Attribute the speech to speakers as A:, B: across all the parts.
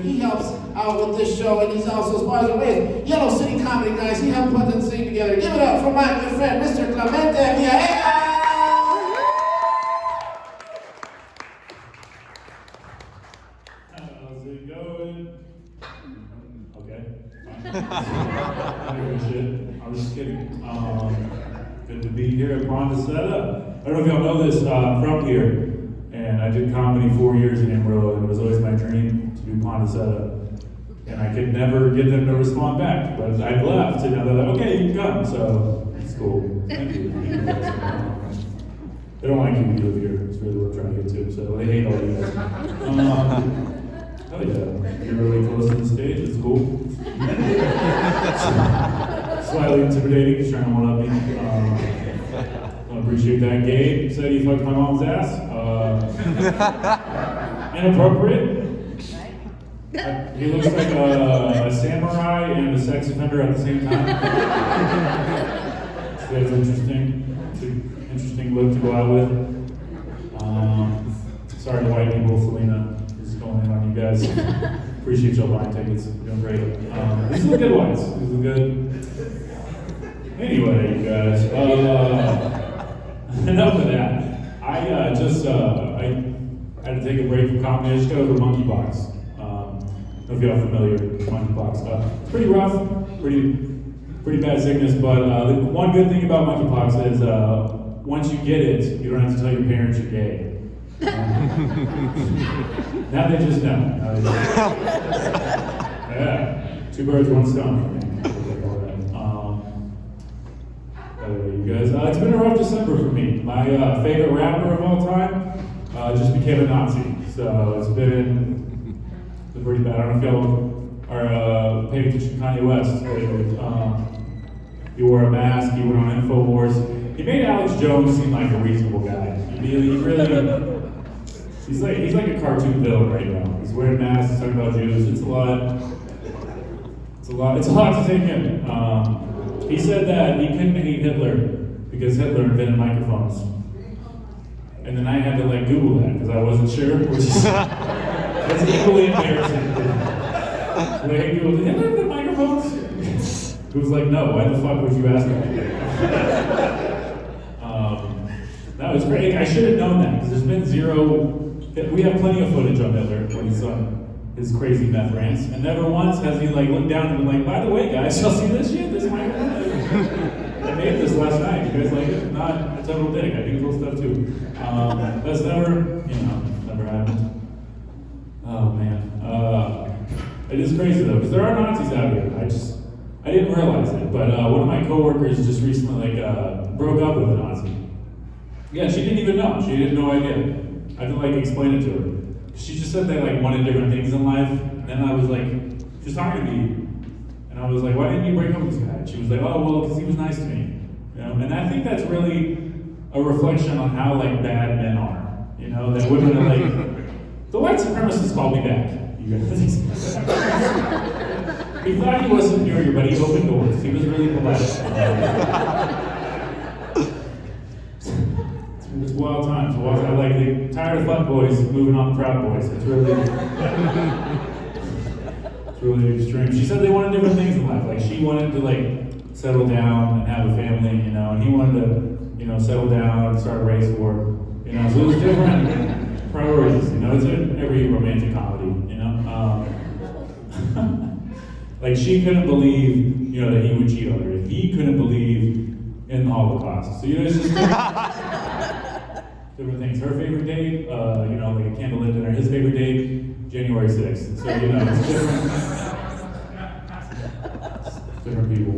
A: He helps out with this show, and he's also sponsored with Yellow City Comedy, guys. He helped put this thing together. Give it up for my good friend, Mr. Clemente Vieja.
B: How's it going? Okay. Fine. I was just kidding. Good to be here at Pondaseta. I don't know if y'all know this, I'm from here. And I did comedy 4 years in Amarillo, and it was always my dream to do Pondaseta. And I could never get them to respond back, but I'd left, and now they're like, okay, you can come, so it's cool. Thank you. They don't like you to live here, it's really what I'm trying to get to, so they hate all you guys. Hell yeah, you're really close to the stage, it's cool. Slightly intimidating, he's trying to one-up me. I appreciate that. Gabe said he fucked my mom's ass. Inappropriate. He looks like a samurai and a sex offender at the same time. So that's interesting. It's an interesting look to go out with. Sorry to white people, Selena is going in on you guys. Appreciate y'all buying tickets. You're doing great. These are the good ones. These are good. Anyway, you guys. Enough of that. I had to take a break from comedy. I just got over monkeypox. I don't know if y'all familiar with monkeypox. It's pretty rough, pretty bad sickness, but the one good thing about monkeypox is once you get it, you don't have to tell your parents you're gay. Now they just know. Yeah, 2 birds, 1 stone. You guys, it's been a rough December for me. My favorite rapper of all time just became a Nazi, so it's been pretty bad. I don't know if y'all are paying attention to Kanye West lately. He wore a mask, he went on InfoWars. He made Alex Jones seem like a reasonable guy. He really, he's like a cartoon villain right now. He's wearing masks, he's talking about Jews. It's a lot to take in. He said that he couldn't hate Hitler because Hitler invented microphones. And then I had to like Google that because I wasn't sure, which is that's equally embarrassing. So they hate people, did Hitler invent microphones? He was like, no, why the fuck would you ask that? That was great. I should have known that because there's been we have plenty of footage on Hitler when he's on his crazy meth rants, and never once has he like looked down and been like, by the way, guys, y'all see this shit? This microphone? I made this last night. You guys like it? Not a total dick. I do cool stuff too. That's never happened. Oh man. It is crazy though, because there are Nazis out here. I didn't realize it, but one of my coworkers just recently broke up with a Nazi. Yeah, she didn't even know. She had no idea. I had to explain it to her. She just said they wanted different things in life. And then I was like, she was talking to me, and I was like, why didn't you break up with this guy? And she was like, oh well, because he was nice to me. You know, and I think that's really a reflection on how bad men are. You know, that women are the white supremacists called me back. You guys. He thought he was superior, but he opened doors. He was really polite. It's wild times. I'm tired of fuck boys moving on to Proud Boys. It's really extreme. She said they wanted different things in life. She wanted to settle down and have a family, and he wanted to, settle down and start a race war. So it was different priorities. It's in every romantic comedy. She couldn't believe, that he would cheat on her. He couldn't believe in the Holocaust. So it's just different things. Her favorite date, a candlelit dinner. His favorite date, January 6th. So it's different people.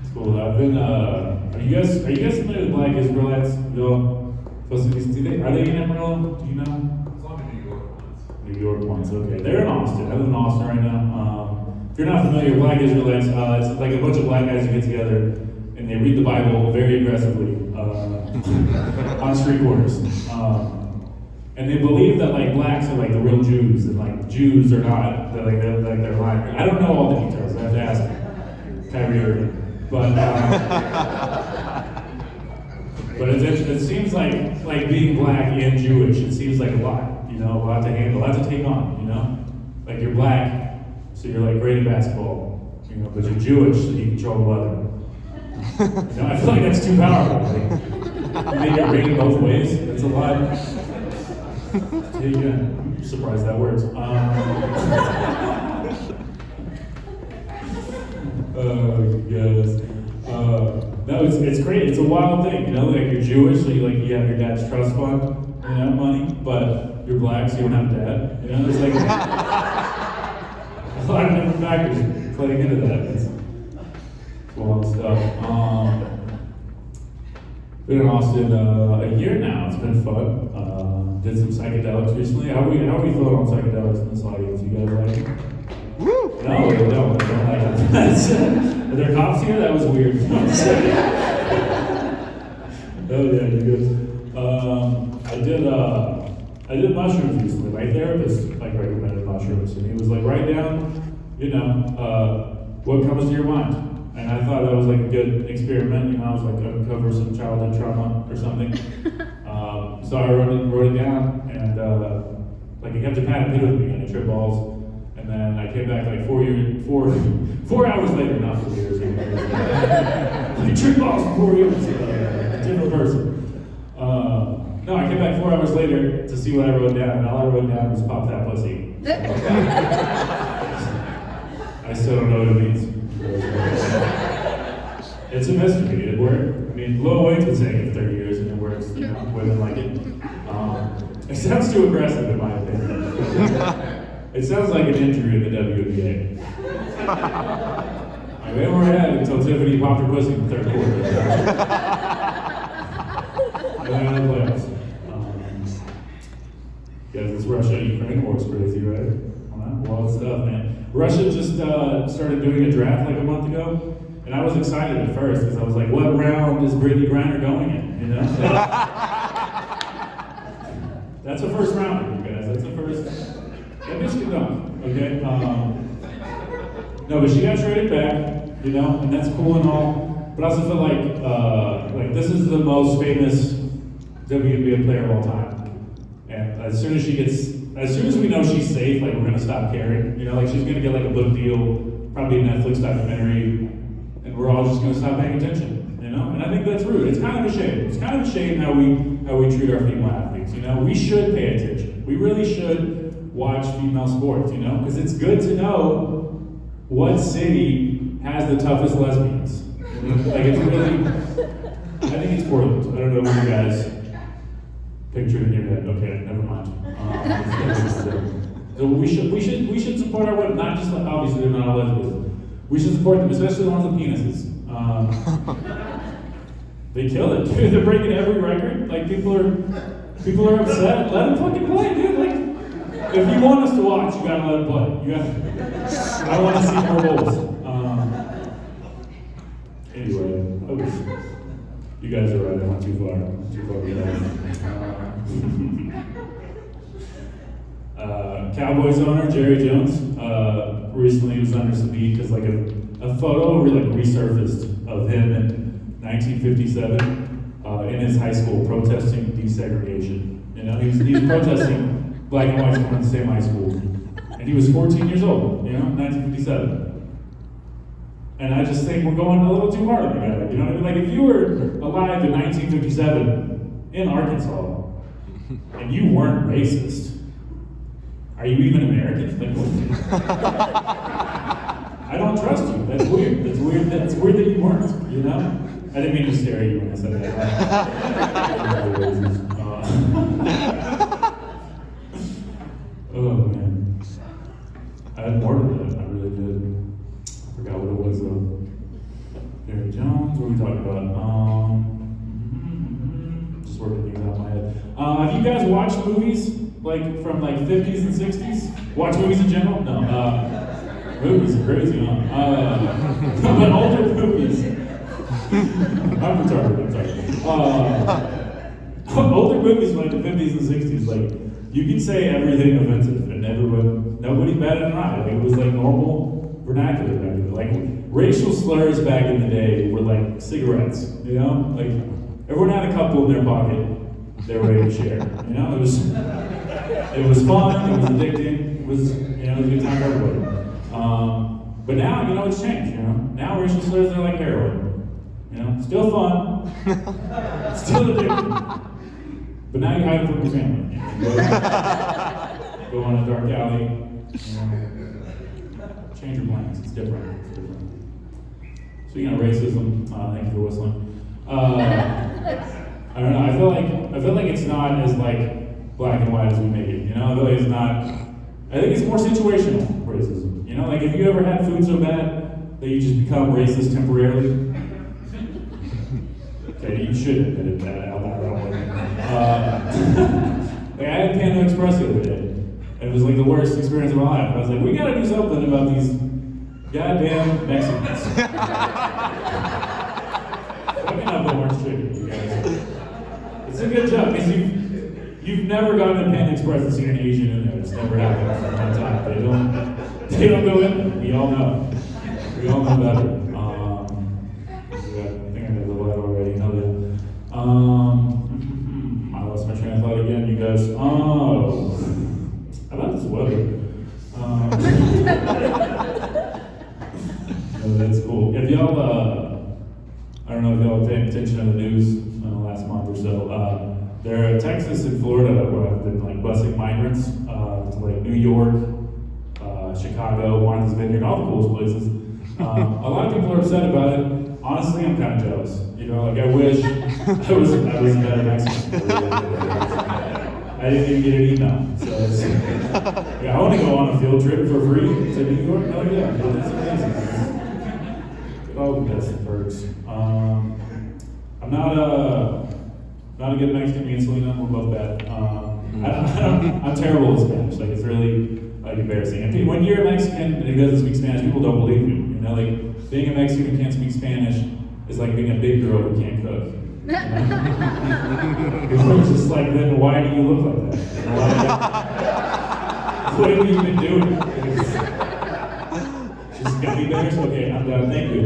B: It's cool. I've been. Are you guys familiar with Black Israelites? Are they in Amarillo? Do you know? New York ones, okay. They're in Austin. I live in Austin right now. If you're not familiar with Black Israelites, it's a bunch of black guys who get together and they read the Bible very aggressively on street corners. And they believe that blacks are the real Jews, and Jews are not. They're lying. I don't know all the details. I have to ask Kyrie Irving. But it seems like being black and Jewish. It seems like a lot. you know, a lot to handle, a lot to take on, you know? Like you're black, so you're like great at basketball, you know, but you're Jewish, so you control the weather. You know, I feel like that's too powerful. Like, you make it rain both ways, that's a lot. Yeah, I'm surprised that works. Yes. No, it's great. It's a wild thing, you know. Like you're Jewish, so you have your dad's trust fund, you know, money, but you're black, so you don't have a dad. You know, there's like a lot of different factors playing into that. It's wild stuff. Been in Austin a year now. It's been fun. Did some psychedelics recently. How are we feeling on psychedelics in this audience? You guys like it?
C: Woo!
B: No, we don't like it. Are there cops here? That was weird. Oh yeah, you good. I did mushrooms recently. My therapist recommended mushrooms, and he was like, write down, you know, what comes to your mind. And I thought that was like a good experiment. You know, I was like, uncover some childhood trauma or something. So I wrote it down, and like he kept a pad of paper with me, and I tripped balls. And then I came back like 4 hours later, not 4 years. I tripped balls for 4 years. A different person. No, I came back 4 hours later to see what I wrote down, and all I wrote down was "pop that pussy." I still don't know what it means. It's a mystery. It worked. I mean, Lil Wayne's been saying it for 30 years, and it works. You know, women like it. It sounds too aggressive, in my opinion. It sounds like an injury in the WNBA. I mean, we're at until Tiffany popped her pussy in the third quarter. And then the playoffs. Yeah, this Russia-Ukraine war is crazy, right? Wild stuff, man. Russia just started doing a draft like a month ago, and I was excited at first because I was like, what round is Brittany Griner going in? You know? That's a first rounder, you guys. That's a first. That bitch can dunk, okay? No, but she got traded back, you know, and that's cool and all. But I also feel like this is the most famous WNBA player of all time. And as soon as we know she's safe, like we're gonna stop caring. You know, like she's gonna get like a book deal, probably a Netflix documentary, and we're all just gonna stop paying attention. You know, and I think that's rude. It's kind of a shame. It's kind of a shame how we treat our female athletes. You know, we should pay attention. We really should watch female sports. You know, because it's good to know what city has the toughest lesbians. Like it's really. I think it's Portland. I don't know what you guys picture in your head. Okay, never mind. So we should support our women, not just like, obviously they're not all lesbians. We should support them, especially the ones with penises. They kill it, dude. They're breaking every record. Like people are upset. Let them fucking play, dude. Like if you want us to watch, you gotta let them play. I want to see more goals. Anyway, you guys are right. I went too far. Cowboys owner Jerry Jones recently was under some heat because like a photo resurfaced of him in 1957 in his high school protesting desegregation. You know, he was protesting black and whites going to the same high school, and he was 14 years old. You know, 1957. And I just think we're going a little too hard on the guy. You know what I mean? Like if you were alive in 1957 in Arkansas and you weren't racist, are you even American? Like, I don't trust you. That's weird. That's weird that you weren't. You know? I didn't mean to stare at you when I said that. Oh man, I had more to that. I really did. Forgot what it was though. Jerry Jones, what are we talking about? Just working things out in my head. Have you guys watched movies like from like 50s and 60s? Watch movies in general? No. Movies are crazy, huh? But older movies. I'm retarded, I'm sorry. Older movies from like the 50s and 60s, like you can say everything offensive and nobody batted an eye. Like, it was like normal vernacular back then. Like racial slurs back in the day were like cigarettes, you know? Like everyone had a couple in their pocket they were ready to share. You know, it was It was fun, it was addicting, it was, it was a good time for everybody. But now, it's changed, Now racial slurs are like heroin. Still fun, still addicting. But now you hide it from your family. Go on a dark alley, change your plans, it's different. Speaking of racism, thank you for whistling. I don't know, I feel like it's not as like black and white as we make it, I feel like it's not, I think it's more situational racism, like if you ever had food so bad that you just become racist temporarily, okay, you should admit that out loud, like I had Panda Express the other day, and it was like the worst experience of my life. I was like, we gotta do something about these goddamn Mexicans. Let me not the orange chicken, you guys. It's a good joke, because you've never gotten a Panda Express and seen an Asian in there. It's never happened for a long time. They don't go in there. We all know. We all know better. I think I got the light already. I lost my train of thought again, you guys. Oh, I love this weather. That's cool. If y'all, I don't know if y'all paying attention to the news in the last month or so. There are Texas and Florida where I've been like busing migrants to like New York, Chicago, Martha's Vineyard, all the coolest places. A lot of people are upset about it. Honestly, I'm kind of jealous. Like I wish I was a better Mexican. I didn't even get an email. So I want to go on a field trip for free to New York. Oh yeah, that's amazing. Oh, that's the perks. I'm not a good Mexican. Me and Selena, we're both bad. I'm terrible at Spanish. Like it's really like embarrassing. And when you're a Mexican and who doesn't speak Spanish, people don't believe you. Like being a Mexican who can't speak Spanish is like being a big girl who can't cook. It's just like, then why do you look like that? What have you been doing? Just got me better? Okay, I'm done. Thank you.